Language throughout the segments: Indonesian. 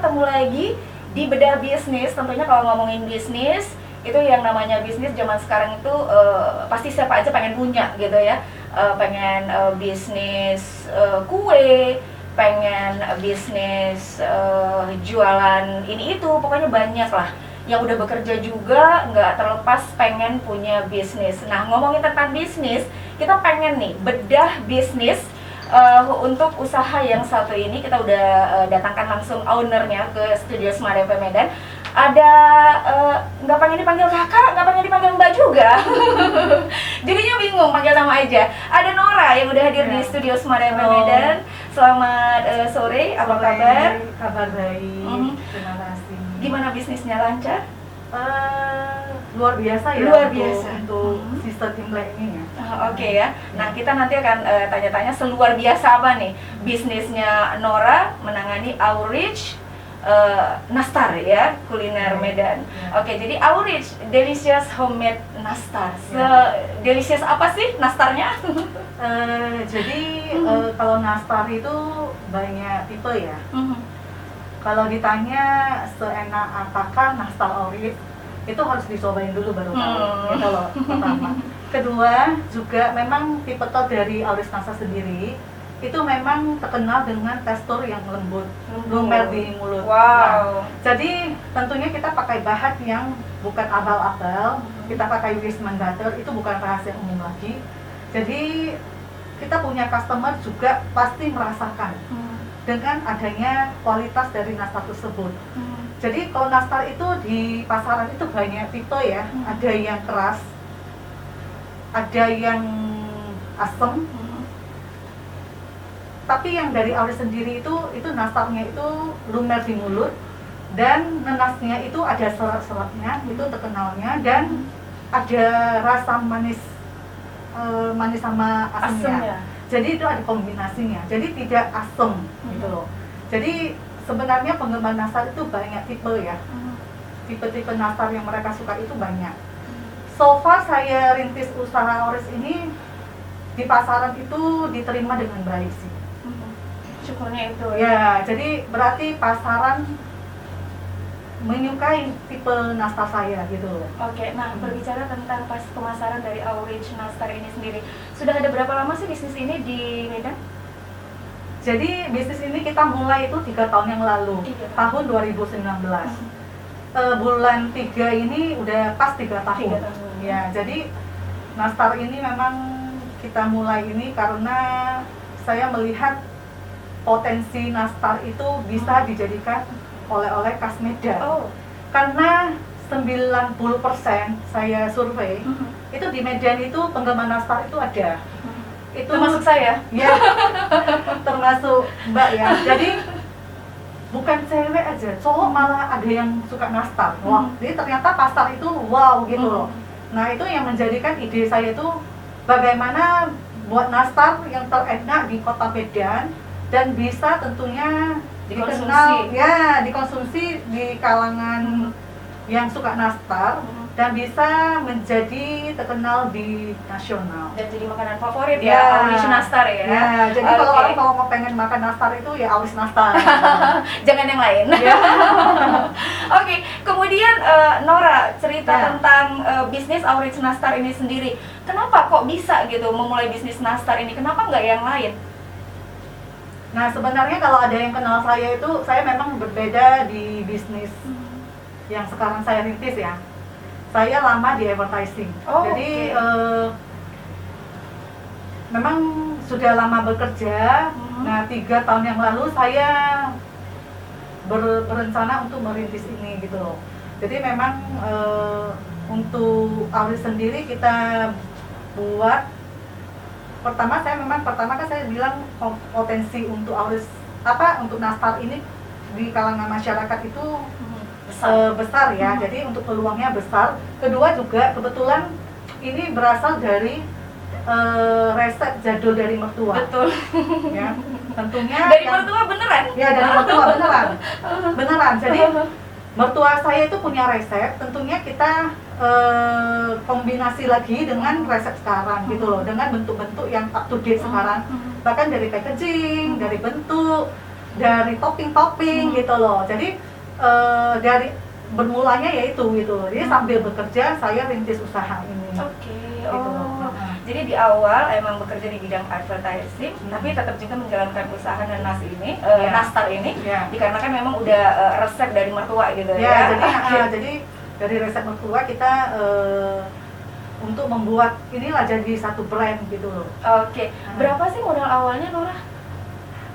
ketemu lagi di Bedah Bisnis. Tentunya kalau ngomongin bisnis, itu yang namanya bisnis zaman sekarang itu pasti siapa aja pengen punya gitu ya. Pengen bisnis kue, pengen bisnis jualan ini itu, pokoknya banyak lah. Yang udah bekerja juga nggak terlepas pengen punya bisnis. Nah, ngomongin tentang bisnis, kita pengen nih bedah bisnis. Untuk usaha yang satu ini kita udah datangkan langsung ownernya ke studio Smart FM Medan. Ada nggak pengen dipanggil kakak, nggak pengen dipanggil mbak juga. Jadinya bingung panggil nama aja. Ada Nora yang udah hadir di studio Smart FM Medan. Selamat sore, apa kabar? Kabar baik, terima kasih. Gimana bisnisnya, lancar? Luar biasa ya. Luar biasa untuk sistem Imlek ini ya. Oke ya. Nah, kita nanti akan tanya-tanya seluar biasa apa nih bisnisnya Nora menangani Outreach Nastar ya, kuliner Medan. Oke, jadi Outreach Delicious Homemade Nastar. Delicious apa sih nastarnya? Jadi kalau nastar itu banyak tipe ya. Kalau ditanya seenak apakah nastar Outreach, itu harus dicobain dulu baru tahu. Gitu loh, pertama. Kedua, juga memang tipe dari Outreach Nastar sendiri itu memang terkenal dengan tekstur yang lembut, lumer di mulut. Wow. Nah, jadi tentunya kita pakai bahan yang bukan abal-abal, kita pakai Wisman butter, itu bukan rahasia umum lagi. Jadi kita punya customer juga pasti merasakan dengan adanya kualitas dari nastar tersebut. Jadi kalau nastar itu di pasaran itu banyak tipe ya, ada yang keras, ada yang asam. Tapi yang dari Outreach sendiri itu nastarnya itu lumer di mulut dan nenasnya itu ada serat-seratnya, itu terkenalnya, dan ada rasa manis manis sama asamnya. Jadi itu ada kombinasinya. Jadi tidak asam gitu loh. Jadi sebenarnya penggemar nastar itu banyak tipe ya. Tipe-tipe nastar yang mereka suka itu banyak. So far saya rintis usaha Outreach ini di pasaran itu diterima dengan baik sih. Syukurnya itu ya. Jadi berarti pasaran menyukai tipe nastar saya gitu loh. Oke, nah berbicara tentang pas pemasaran dari Outreach Nastar ini sendiri, sudah ada berapa lama sih bisnis ini di Medan? Jadi bisnis ini kita mulai itu 3 tahun yang lalu, tahun 2019. Bulan 3 ini udah pas 3 tahun. Ya, jadi nastar ini memang kita mulai ini karena saya melihat potensi nastar itu bisa dijadikan oleh-oleh khas Medan. Karena 90% saya survei itu di Medan itu penggemar nastar itu ada. Itu termasuk saya. Ya. Termasuk Mbak ya. Jadi bukan cewek aja, cowok malah ada yang suka nastar. Wah, jadi ternyata pasar itu wow gitu loh. Nah, itu yang menjadikan ide saya itu bagaimana buat nastar yang terenak di Kota Medan dan bisa tentunya dikenal ya, dikonsumsi di kalangan yang suka nastar dan bisa menjadi terkenal di nasional dan jadi makanan favorit ya, Outreach Nastar ya. Ya, jadi kalau orang mau pengen makan nastar itu ya Outreach Nastar. Jangan yang lain. Oke, kemudian Nora cerita tentang bisnis Outreach Nastar ini sendiri. Kenapa kok bisa gitu memulai bisnis nastar ini? Kenapa nggak yang lain? Nah, sebenarnya kalau ada yang kenal saya itu, saya memang berbeda di bisnis yang sekarang saya rintis ya. Saya lama di advertising. Jadi memang sudah lama bekerja. Nah, 3 tahun yang lalu saya berencana untuk merintis ini gitu loh. Jadi memang untuk Outreach sendiri kita buat. Pertama kan saya bilang potensi untuk Outreach untuk nastar ini di kalangan masyarakat itu besar ya. Jadi untuk peluangnya besar. Kedua juga kebetulan ini berasal dari resep jadul dari mertua. Betul. Ya, tentunya dari mertua beneran? Ya, dari mertua beneran. Jadi mertua saya itu punya resep, tentunya kita kombinasi lagi dengan resep sekarang gitu loh, dengan bentuk-bentuk yang up to date sekarang, bahkan dari packaging, dari bentuk, dari topping-topping gitu loh. Jadi dari bermulanya yaitu gitu. Jadi sambil bekerja saya rintis usaha ini. Oke. Gitu loh. Jadi di awal emang bekerja di bidang advertising, tapi tetap juga menjalankan usaha nanas ini, nastar ini, Ya. dikarenakan memang udah resep dari mertua gitu Ya, ya. jadi dari resep mertua kita untuk membuat inilah jadi satu brand gitu loh. Oke. Berapa sih modal awalnya, Nora?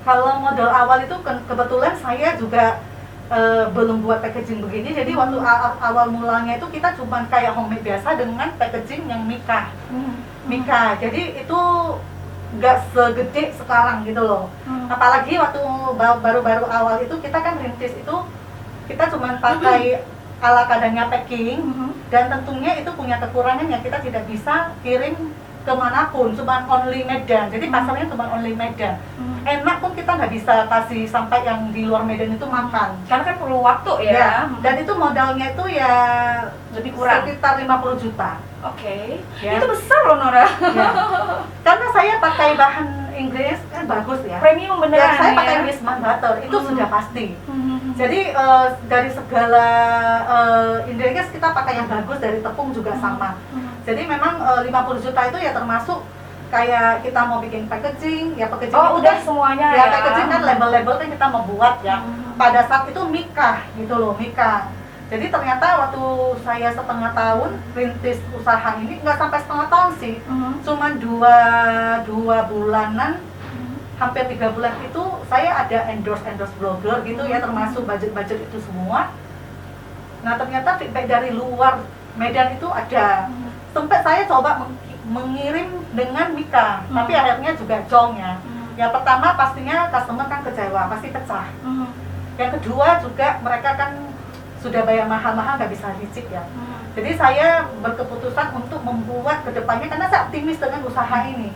Kalau modal awal itu kebetulan saya juga belum buat packaging begini, jadi waktu awal mulanya itu kita cuma kayak homemade biasa dengan packaging yang Mika. Jadi itu nggak segede sekarang gitu loh. Apalagi waktu baru-baru awal itu kita kan rintis itu kita cuma pakai ala kadarnya packing, dan tentunya itu punya kekurangan ya, kita tidak bisa kirim kemanapun, cuma only Medan. Jadi pasarnya cuma only Medan. Enak pun kita nggak bisa kasih sampai yang di luar Medan itu makan. Karena kan perlu waktu ya. Ya, dan itu modalnya itu ya Lebih kurang. sekitar 50 juta. Oke. Ya. Itu besar loh, Nora. Ya. Karena saya pakai bahan Inggris kan bagus ya. Premium Ya, beneran saya ya. pakai Wisman butter itu sudah pasti. Mhm. Jadi dari segala ingredients kita pakai yang bagus, dari tepung juga sama. Jadi memang 50 juta itu ya termasuk kayak kita mau bikin packaging, ya packaging Oh, itu udah kan, semuanya ya ya. packaging kan label-label kan kita mau buat ya. Pada saat itu Mika gitu loh, Mika. Jadi ternyata waktu saya setengah tahun rintis usaha ini, nggak sampai setengah tahun sih, cuma dua bulanan, hampir 3 bulan itu saya ada endorse blogger gitu ya, termasuk budget itu semua. Nah ternyata feedback dari luar Medan itu ada. Sempat saya coba mengirim dengan Mika, tapi akhirnya juga jong ya. Yang pertama pastinya customer kan kecewa, pasti pecah. Yang kedua juga mereka kan sudah bayar mahal-mahal, nggak bisa dicip ya. Jadi saya berkeputusan untuk membuat kedepannya, karena saya optimis dengan usaha ini.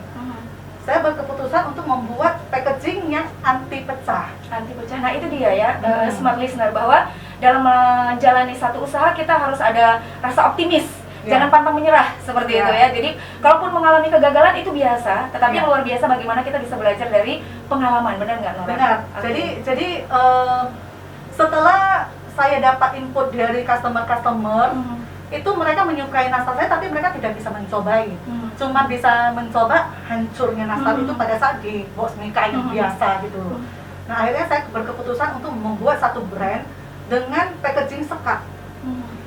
Saya berkeputusan untuk membuat packaging yang anti pecah. Anti pecah. Nah itu dia ya, smart listener, bahwa dalam menjalani satu usaha kita harus ada rasa optimis. Jangan pantang menyerah seperti itu ya. Jadi kalaupun mengalami kegagalan itu biasa, tetapi yang luar biasa bagaimana kita bisa belajar dari pengalaman, benar nggak, Nora? Benar. Okay. Jadi setelah saya dapat input dari customer itu mereka menyukai nastar saya, tapi mereka tidak bisa mencobai. Cuma bisa mencoba hancurnya nastar itu pada saat di box Mika yang biasa gitu loh. Nah akhirnya saya berkeputusan untuk membuat satu brand dengan packaging sekat.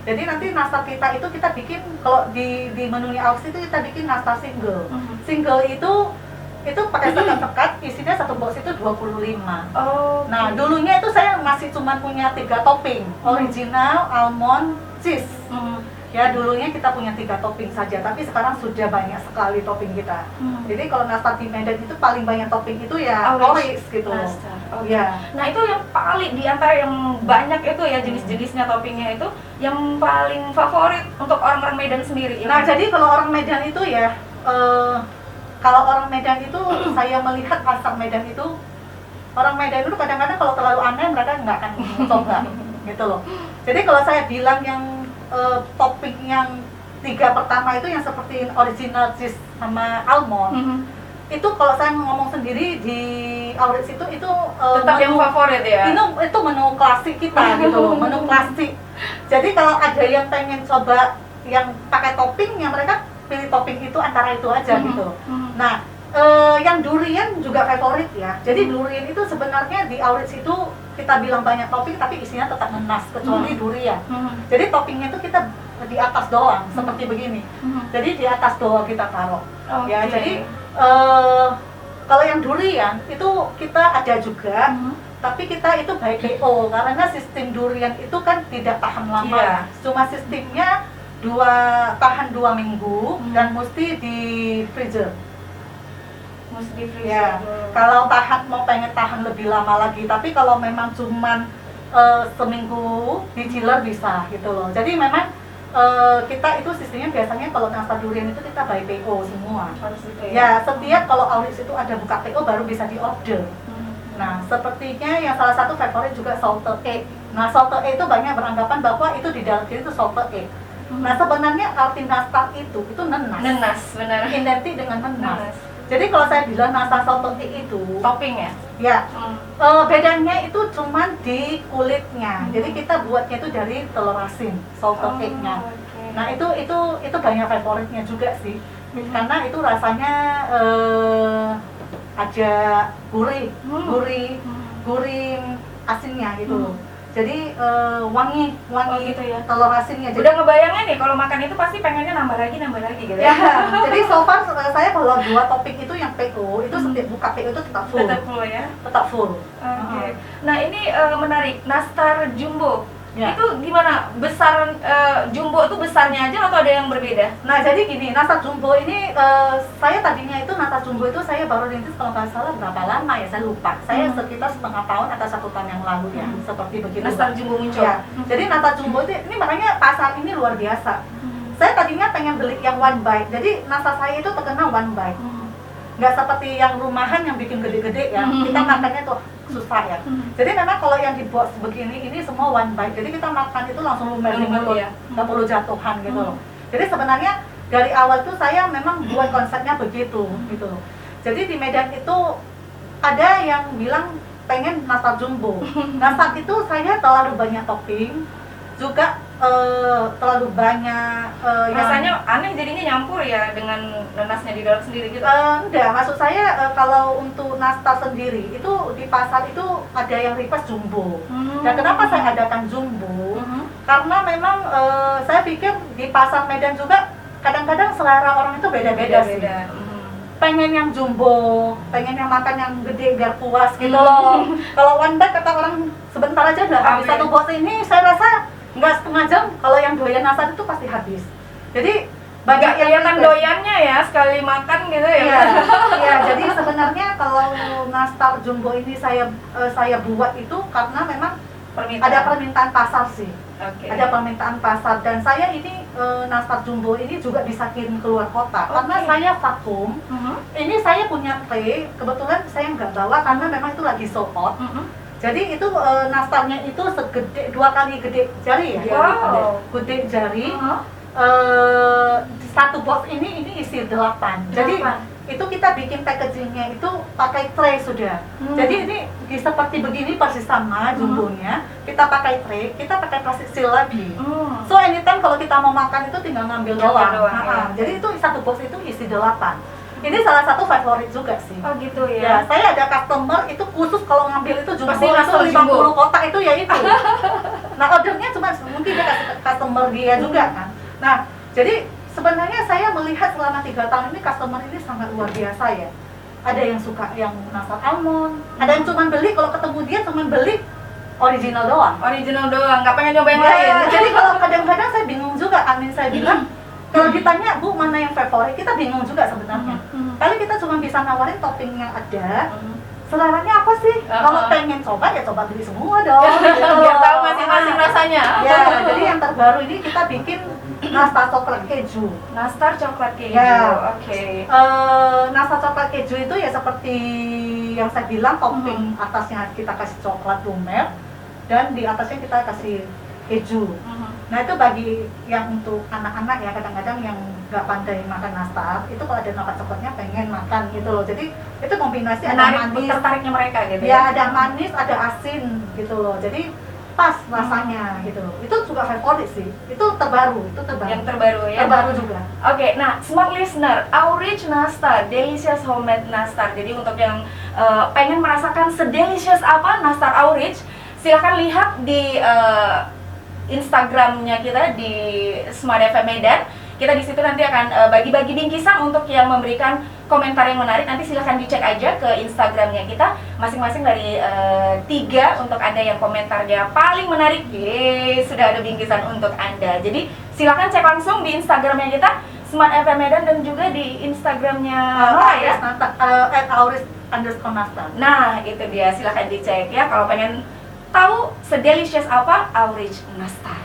Jadi nanti nastar kita itu kita bikin, kalau di menunya Aux itu kita bikin nastar single. Single itu pakai sekat, isinya satu box itu 25. Oh. Nah dulunya itu saya masih cuma punya 3 topping, original, almond, cheese. Ya dulunya kita punya 3 topping saja, tapi sekarang sudah banyak sekali topping kita. Jadi kalau nastar di Medan itu paling banyak topping itu ya orange gitu. Okay. Ya. Nah itu yang paling di antara yang banyak itu ya jenis-jenisnya toppingnya itu yang paling favorit untuk orang-orang Medan sendiri. Nah jadi kalau orang Medan itu ya, kalau orang Medan itu saya melihat pasar Medan itu, orang Medan itu kadang-kadang kalau terlalu aneh mereka nggak akan mencoba gitu loh. Jadi kalau saya bilang yang topping yang 3 pertama itu yang seperti original cheese sama almond, itu kalau saya ngomong sendiri di Aurits itu tetap yang favorit ya. Itu menu klasik kita gitu loh, menu klasik. Jadi kalau ada yang pengen coba yang pakai topping, yang mereka pilih topping itu antara itu aja gitu. Nah yang durian juga favorit ya. Jadi durian itu sebenarnya di Aurits itu kita bilang banyak topping, tapi isinya tetap nenas kecuali durian. Jadi toppingnya itu kita di atas doang seperti begini. Jadi di atas doang kita taruh. Ya jadi kalau yang durian itu kita ada juga, tapi kita itu by PO karena sistem durian itu kan tidak tahan lama. Iya. Cuma sistemnya tahan 2 minggu dan mesti di freezer. Mesti di freezer. Ya, kalau mau pengen tahan lebih lama lagi, tapi kalau memang cuman seminggu di chiller bisa gitu loh. Jadi memang kita itu sistemnya biasanya kalau nastar durian itu kita by PO semua. Harus gitu Ya, setiap kalau Aurits itu ada buka PO baru bisa di order. Nah, sepertinya yang salah satu favorit juga salted egg. Nah, salted egg itu banyak beranggapan bahwa itu di dalam diri itu salted egg. Nah, sebenarnya arti nastar itu nenas. Nenas, benar. Identik dengan nenas. Jadi kalau saya bilang nastar saltoke itu, Topping ya? ya bedanya itu cuman di kulitnya. Jadi kita buatnya itu dari telur asin, saltoke-nya. Oh, oke. Nah itu banyak favoritnya juga sih, karena itu rasanya ada gurih, gurih asinnya gitu loh. Jadi wangi Oh, gitu ya. telur asinnya. Jadi, Udah ngebayangin nih kalau makan itu pasti pengennya nambah lagi gitu ya, ya. jadi so far saya kalau dua topik itu yang PO itu setiap buka PO itu tetap full. Tetap full ya. Tetap full. Oke. Nah, ini menarik. Nastar jumbo. Ya. Itu gimana? Besar jumbo itu besarnya aja atau ada yang berbeda? Nah jadi gini, nastar jumbo ini saya tadinya itu nastar jumbo itu saya baru rintis kalau nggak salah berapa lama ya saya lupa. Saya sekitar setengah tahun atau 1 tahun yang lalu ya seperti begitu. Nastar jumbo muncul. Ya. Jadi nastar jumbo ini makanya pasar ini luar biasa. Saya tadinya pengen beli yang one bite. Jadi nastar saya itu terkenal one bite. Nggak seperti yang rumahan yang bikin gede-gede ya. Kita makannya tuh susah ya. Jadi memang kalau yang dibuat begini ini semua one bite. Jadi kita makan itu langsung lumer di mulut, nggak perlu jatuhan gitu loh. Jadi sebenarnya dari awal tuh saya memang buat konsepnya begitu gitu loh. Jadi di Medan itu ada yang bilang pengen nastar jumbo. Nastar itu saya terlalu banyak topping, juga terlalu banyak Rasanya aneh jadinya nyampur ya dengan nanasnya di dalam sendiri gitu. enggak, maksud saya kalau untuk nastar sendiri itu di pasar itu ada yang request jumbo. Dan kenapa saya adakan jumbo? Karena memang saya pikir di pasar Medan juga kadang-kadang selera orang itu beda-beda sih. Pengen yang jumbo, pengen yang makan yang gede biar puas gitu loh. Kalau one bite kata orang sebentar aja udah habis. Satu box ini saya rasa nggak setengah jam. Kalau yang doyan nastar itu pasti habis. Jadi banyak yang kelihatan doyannya ya sekali makan gitu ya. Iya, jadi sebenarnya kalau nastar jumbo ini saya buat itu karena memang ada permintaan pasar sih. Okay. Ada permintaan pasar dan saya ini nastar jumbo ini juga bisa kirim keluar kota karena saya vakum. Ini saya punya tray, kebetulan saya nggak bawa karena memang itu lagi sold out. Jadi itu nastarnya itu segede 2 kali gede jari ya. Wow. Gede jari. Satu box ini isi 8. Jadi itu kita bikin packagingnya itu pakai tray sudah. Jadi ini seperti begini persis sama jumbonya. Kita pakai tray, kita pakai plastik seal lagi. So anytime kalau kita mau makan itu tinggal ngambil doang. Ya. Jadi itu satu box itu isi 8. Ini salah satu favorit juga sih. Oh gitu ya. Ya, saya ada customer itu khusus kalau ngambil itu jumbo pasti itu 50 kotak itu ya itu. Nah ordernya cuma mungkin dia kasih customer dia juga kan. Nah jadi sebenarnya saya melihat selama 3 tahun ini customer ini sangat luar biasa ya. Ada yang suka yang nastar almond, ada yang cuma beli kalau ketemu dia cuma beli original doang. Original doang, nggak pengen nyoba yang lain. Jadi kalau kadang-kadang saya bingung juga, Amin saya bilang kalau ditanya Bu mana yang favorit, kita bingung juga sebenarnya. Kali kita cuma bisa nawarin topping yang ada. Seleranya apa sih? Kalau pengen coba ya coba beli semua dong. Biar tahu masing-masing rasanya. Ya, jadi yang terbaru ini kita bikin nastar coklat keju. Nastar coklat keju. Ya. Oke. Nastar coklat keju itu ya seperti yang saya bilang, topping atasnya kita kasih coklat lumer dan di atasnya kita kasih keju. Nah itu bagi yang untuk anak-anak ya, kadang-kadang yang nggak pandai makan nastar itu kalau ada nastar coklatnya pengen makan gitu loh. Jadi itu kombinasi ada manis, tertariknya mereka gitu ya, ada manis, ada asin gitu loh. Jadi pas rasanya gitu loh. Itu juga favorit sih. Itu terbaru. Yang terbaru ya. Terbaru juga. Oke, nah smart listener, Aurich Nastar, delicious homemade nastar. Jadi untuk yang pengen merasakan sedelicious apa nastar Aurich, silahkan lihat di Instagramnya kita di Smart FM Medan. Kita di situ nanti akan bagi-bagi bingkisan untuk yang memberikan komentar yang menarik. Nanti silahkan dicek aja ke Instagramnya kita masing-masing dari 3 untuk Anda yang komentarnya paling menarik. Sudah ada bingkisan untuk Anda. Jadi silahkan cek langsung di Instagramnya kita Smart FM Medan dan juga di Instagramnya Nora ya. @auris_nastar. Nah itu dia, silahkan dicek ya kalau pengen tahu sedelicious apa Aurich Nastar.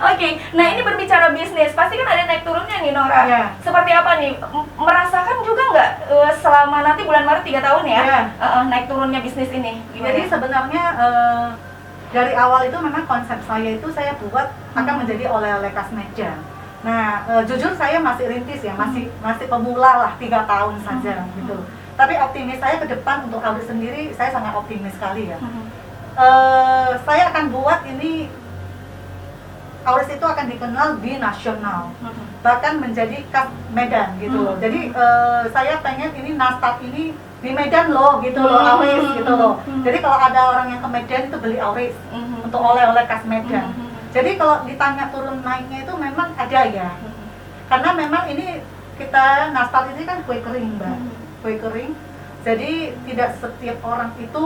Oke, nah ini berbicara bisnis, pasti kan ada naik turunnya nih Nora. Ya. Seperti apa nih? Merasakan juga nggak selama nanti bulan Maret 3 tahun ya, Ya. Naik turunnya bisnis ini? Gimana? Jadi sebenarnya dari awal itu memang konsep saya itu saya buat akan menjadi oleh-oleh khas Medan. Nah, jujur saya masih rintis ya, masih pemula lah, 3 tahun saja gitu. Tapi optimis saya ke depan untuk audit sendiri, saya sangat optimis sekali ya. Saya akan buat ini, audit itu akan dikenal di nasional, bahkan menjadi khas Medan gitu loh. Jadi saya pengen ini Nastar ini di Medan loh gitu loh, Auris gitu loh. Jadi kalau ada orang yang ke Medan itu beli Auris untuk oleh-oleh khas Medan. Jadi kalau ditanya turun naiknya itu memang ada ya, karena memang ini kita Nastar ini kan kue kering Mbak, kue kering. Jadi tidak setiap orang itu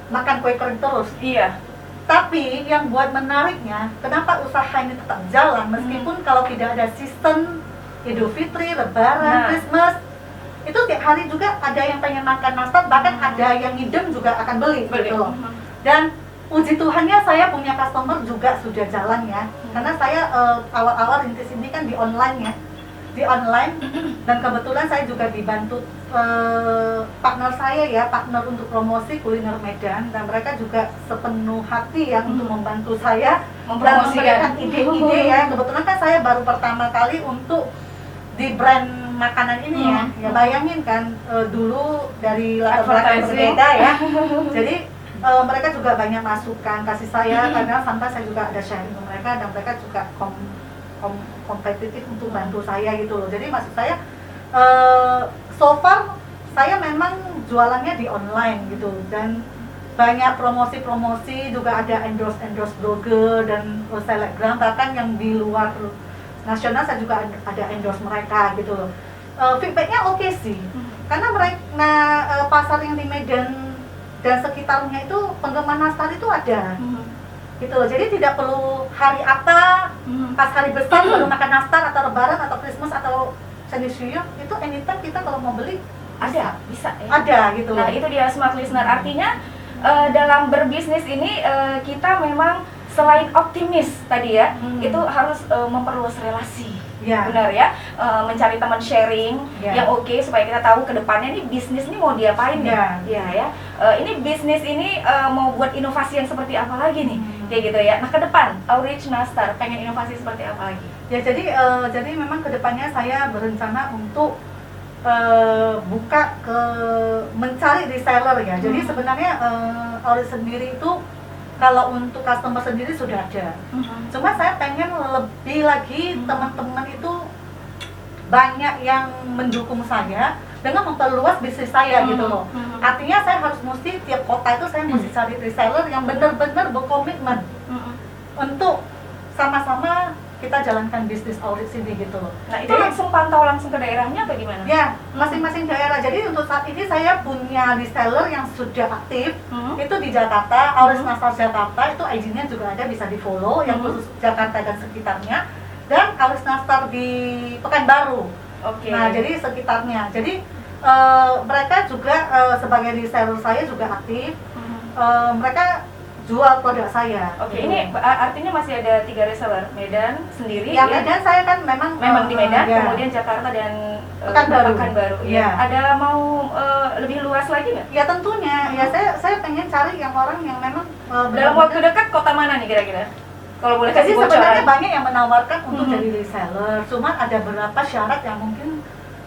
makan kue kering terus. Iya. Tapi yang buat menariknya, kenapa usaha ini tetap jalan meskipun kalau tidak ada sistem Idul Fitri, Lebaran, Christmas, itu tiap hari juga ada yang pengen makan nastar, bahkan ada yang ngidem juga akan beli. Gitu loh. Dan puji Tuhannya saya punya customer juga sudah jalan ya, karena saya awal-awal rintis ini kan di online ya, di online, dan kebetulan saya juga dibantu partner saya ya, partner untuk promosi kuliner Medan, dan mereka juga sepenuh hati ya untuk membantu saya dan memberikan ide-ide ya. Kebetulan kan saya baru pertama kali untuk di brand makanan ini ya bayangin kan dulu dari latar belakang berbeda ya. Jadi mereka juga banyak masukan kasih saya, karena sampai saya juga ada sharing ke mereka, dan mereka juga kompetitif untuk bantu saya gitu loh. Jadi maksud saya so far saya memang jualannya di online gitu, dan banyak promosi-promosi, juga ada endorse blogger dan selebgram, bahkan yang di luar nasional saya juga ada endorse mereka gitu loh. Feedbacknya oke sih, karena mereka pasar yang di Medan dan sekitarnya itu penggemar nastar itu ada gitu loh. Jadi tidak perlu hari apa, pas hari besar baru makan nastar, atau lebaran atau Christmas atau Chinese New Year, itu anytime kita kalau mau beli bisa ya? Ada gitu loh. Nah itu dia smart listener, artinya dalam berbisnis ini kita memang selain optimis tadi ya, itu harus memperluas relasi. Benar ya, mencari teman sharing yang oke, supaya kita tahu ke depannya nih bisnis ini mau diapain nih. Ini bisnis ini mau buat inovasi yang seperti apa lagi nih, kayak gitu ya. Nah ke depan Outreach Nastar pengen inovasi seperti apa lagi? Ya jadi memang ke depannya saya berencana untuk buka mencari reseller ya. Jadi sebenarnya Outreach sendiri itu kalau untuk customer sendiri sudah ada. Cuma saya pengen lebih lagi teman-teman itu banyak yang mendukung saya dengan memperluas bisnis saya gitu loh. Artinya saya harus mesti tiap kota itu saya mesti cari reseller yang benar-benar berkomitmen untuk sama-sama kita jalankan bisnis audit sini gitu loh. Nah itu langsung pantau langsung ke daerahnya apa gimana? Ya, masing-masing daerah. Jadi untuk saat ini saya punya reseller yang sudah aktif itu di Jakarta, Audit Nastar Jakarta, itu IG-nya juga ada, bisa di follow yang khusus Jakarta dan sekitarnya, dan Audit Nastar di Pekanbaru. Nah jadi sekitarnya. Jadi mereka juga sebagai reseller saya juga aktif. Mereka jual produk saya. Ini artinya masih ada 3 reseller, Medan sendiri. Ya, Medan saya kan memang di Medan, kemudian Jakarta dan Pekanbaru. Ya. Ada mau lebih luas lagi nggak? Ya tentunya. Ya saya pengen cari yang orang yang memang dalam waktu dekat kota mana nih kira-kira? Kalau boleh kasih bocoran. Sebenarnya banyak yang menawarkan untuk jadi reseller. Cuma ada beberapa syarat yang mungkin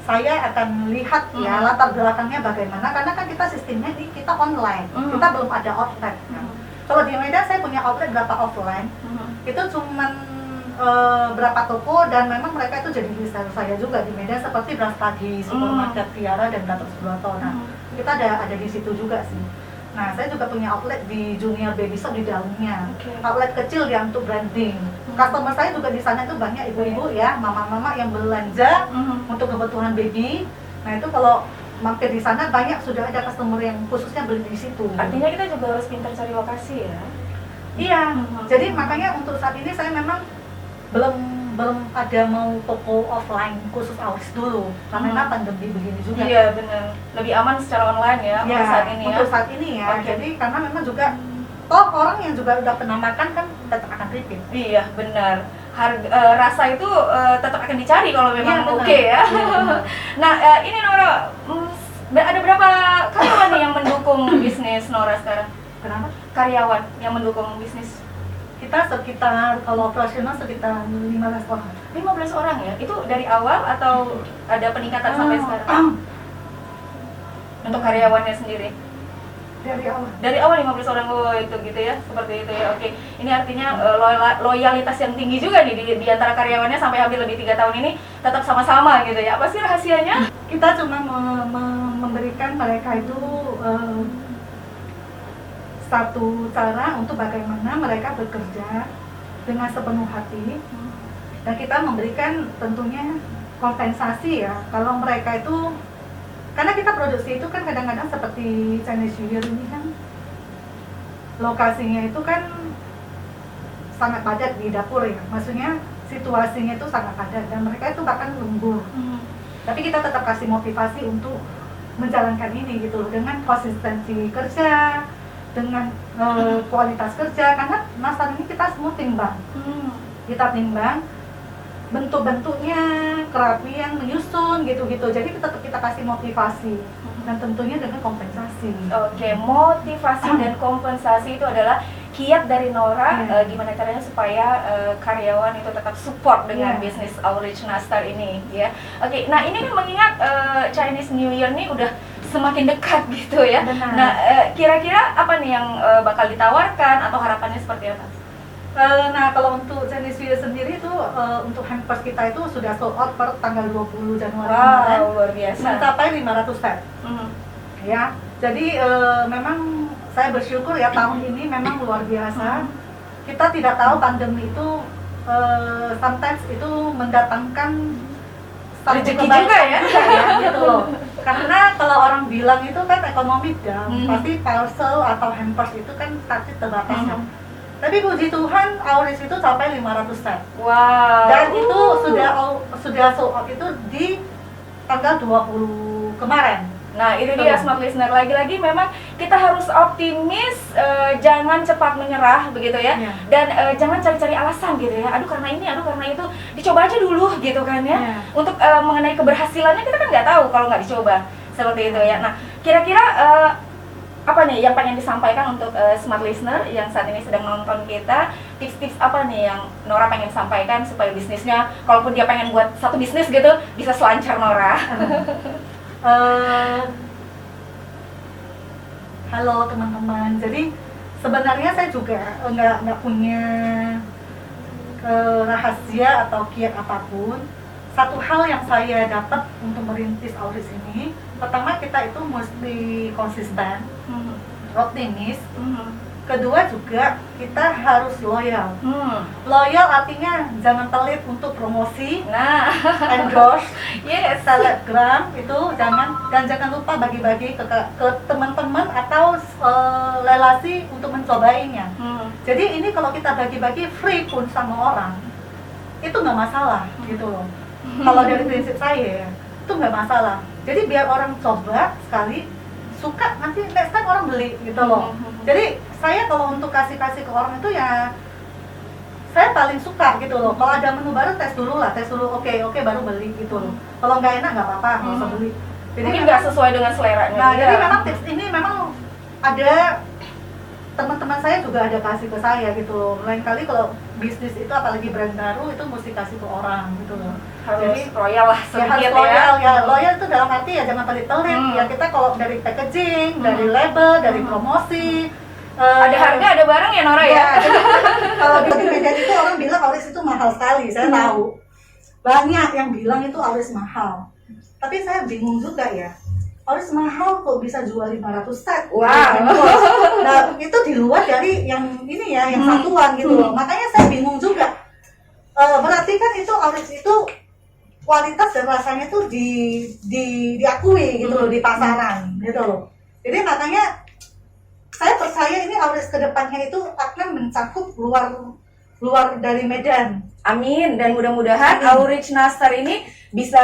saya akan lihat ya latar belakangnya bagaimana, karena kan kita sistemnya ini kita online, kita belum ada outlet. Kalau di Medan saya punya outlet berapa offline, itu cuman berapa toko, dan memang mereka itu jadi reseller saya juga di Medan, seperti Brastagi, Supermarket Tiara, dan Gatot Subroto. Nah kita ada di situ juga sih. Nah saya juga punya outlet di Junior Baby Shop di dalamnya, outlet kecil ya untuk branding. Customer saya juga di sana itu banyak ibu-ibu ya, mama-mama yang belanja untuk kebutuhan baby. Nah itu kalau mampir di sana banyak sudah ada customer yang khususnya beli di situ. Artinya kita juga harus pintar cari lokasi ya. Iya. Jadi makanya untuk saat ini saya memang belum ada mau toko offline khusus Auris dulu, karena pandemi begini juga. Iya benar. Lebih aman secara online ya, untuk saat ini ya. Untuk saat ini ya. Jadi karena memang juga toh orang yang juga udah pernah makan kan tetap akan repeat. Iya benar. Rasa itu tetap akan dicari kalau memang oke ya. Nah ini Nora, ada berapa karyawan nih yang mendukung bisnis Nora sekarang? Kenapa? Karyawan yang mendukung bisnis. Kita sekitar, kalau operasional sekitar 15 orang. 15 orang ya? Itu dari awal atau ada peningkatan sampai sekarang? Untuk karyawannya sendiri? Dari awal. Dari awal 15 orang, oh itu gitu ya, seperti itu ya. Oke, ini artinya loyalitas yang tinggi juga nih di antara karyawannya sampai hampir lebih 3 tahun ini tetap sama-sama gitu ya. Apa sih rahasianya? Kita cuma memberikan mereka itu satu cara untuk bagaimana mereka bekerja dengan sepenuh hati, dan kita memberikan tentunya kompensasi ya. Kalau mereka itu, karena kita produksi itu kan kadang-kadang seperti Chinese New Year ini kan lokasinya itu kan sangat padat di dapur ya, maksudnya situasinya itu sangat padat dan mereka itu bahkan lembur. Tapi kita tetap kasih motivasi untuk menjalankan ini gitu loh, dengan konsistensi kerja, dengan kualitas kerja, karena masa ini kita semua timbang. Kita timbang bentuk-bentuknya, kerapian, menyusun gitu-gitu. Jadi kita kasih motivasi dan tentunya dengan kompensasi. Oke, motivasi dan kompensasi itu adalah kiat dari Nora. Gimana caranya supaya karyawan itu tetap support dengan bisnis Outreach Nastar ini ya. Oke, nah ini kan mengingat Chinese New Year nih udah semakin dekat gitu ya. Benar. Nah, kira-kira apa nih yang bakal ditawarkan atau harapannya seperti apa? Nah, kalau untuk Chinese New Year sendiri itu untuk hampers kita itu sudah sold out per tanggal 20 Januari kemarin. Wow, luar biasa. Mencapai 500 set. Ya, jadi memang saya bersyukur ya tahun ini memang luar biasa. Kita tidak tahu pandemi itu sometimes itu mendatangkan satu rezeki kebaikan juga ya. gitu loh. Karena kalau orang bilang itu kan ekonomi down, pasti parcel atau hampers itu kan pasti terbatas ya. Tapi puji Tuhan, Auris itu sampai 500 set. Wow. Dan itu sudah sold out itu di tanggal 20 kemarin. Nah, itu dia smart listener, lagi-lagi memang kita harus optimis, jangan cepat menyerah begitu ya. Dan jangan cari-cari alasan gitu ya. Aduh karena ini, aduh karena itu. Dicoba aja dulu gitu kan ya. Untuk mengenai keberhasilannya kita kan nggak tahu kalau nggak dicoba. Seperti itu ya. Nah, kira-kira apa nih yang pengen disampaikan untuk smart listener yang saat ini sedang nonton kita? Tips-tips apa nih yang Nora pengen sampaikan supaya bisnisnya, kalaupun dia pengen buat satu bisnis gitu, bisa selancar Nora? Halo teman-teman, jadi sebenarnya saya juga nggak punya rahasia atau kiat apapun. Satu hal yang saya dapat untuk merintis Auris ini, pertama kita itu mesti konsisten, optimis. Kedua juga kita harus loyal. Loyal artinya jangan pelit untuk promosi, endorse, selebgram itu jangan lupa bagi-bagi ke teman-teman atau relasi untuk mencobainya. Jadi ini kalau kita bagi-bagi free pun sama orang, itu nggak masalah gitu loh. Kalau dari prinsip saya itu nggak masalah. Jadi biar orang coba sekali, suka, nanti next time orang beli gitu loh. Jadi saya kalau untuk kasih ke orang itu ya saya paling suka gitu loh. Kalau ada menu baru tes dulu, oke baru beli gitu loh. Kalau nggak enak nggak apa-apa, nggak usah beli. Jadi mungkin nggak sesuai dengan seleranya. Nah, jadi memang tips ini memang ada teman-teman saya juga ada kasih ke saya gitu loh. Lain kali kalau bisnis itu apalagi brand baru itu mesti kasih ke orang gitu loh. Harus jadi royal lah sedikit harus loyal ya. Loyal itu dalam arti ya jangan pelit-pelit. Ya kita kalau dari packaging, dari label, dari promosi, ada harga, ada barang ya Nora ya. Jadi, kalau di Medan itu orang bilang Auris itu mahal sekali. Saya tahu banyak yang bilang itu Auris mahal. Tapi saya bingung juga ya. Auris mahal kok bisa jual 500 set. Wow. Nah, itu di luar dari yang ini ya, yang satuan gitu loh. Makanya saya bingung juga. Berarti kan itu Auris itu kualitas dan rasanya itu diakui gitu loh di pasaran gitu loh. Jadi makanya saya percaya ini Auris kedepannya itu akan mencakup luar dari Medan. Amin, dan mudah-mudahan Outreach Nastar ini bisa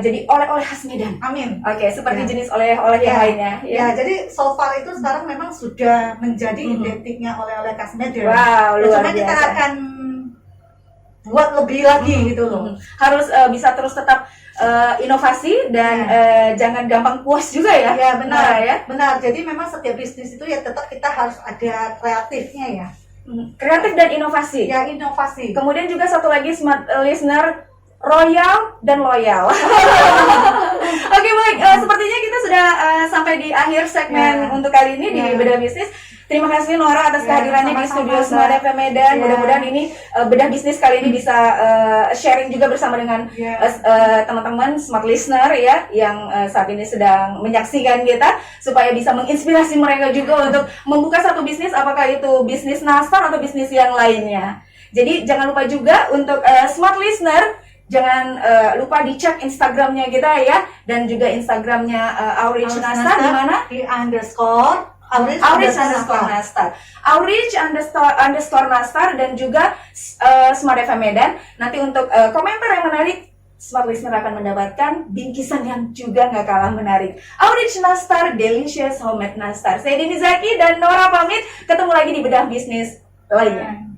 jadi oleh-oleh khas Medan. Amin. Oke, seperti jenis oleh-oleh yang lainnya. Ya, jadi so far itu sekarang memang sudah menjadi identiknya oleh-oleh khas Medan. Wow, luar Cuma biasa. kita akan buat lebih lagi gitu loh. Harus bisa terus tetap inovasi dan jangan gampang puas juga ya. Ya benar Nora, ya. Benar. Jadi memang setiap bisnis itu ya tetap kita harus ada kreatifnya ya. Kreatif dan inovasi. Ya, inovasi. Kemudian juga satu lagi smart listener, royal dan loyal. Oke, baik. Sepertinya kita sudah sampai di akhir segmen untuk kali ini di Bedah Bisnis. Terima kasih Nora atas kehadirannya di studio Smart FM Medan. Mudah-mudahan ini Bedah Bisnis kali ini bisa sharing juga bersama dengan teman-teman smart listener ya yang saat ini sedang menyaksikan kita, supaya bisa menginspirasi mereka juga untuk membuka satu bisnis, apakah itu bisnis nastar atau bisnis yang lainnya. Jadi jangan lupa juga untuk smart listener, jangan lupa dicek Instagramnya kita ya, dan juga Instagramnya Outreach Nastar, di mana? Di Outreach Nastar, Outreach _ Nastar, dan juga Smart FM Medan. Nanti untuk komentar yang menarik, Smart Listener akan mendapatkan bingkisan yang juga nggak kalah menarik. Outreach Nastar, Delicious Homemade Nastar. Saya Dini Zaki dan Nora pamit. Ketemu lagi di Bedah Bisnis lainnya.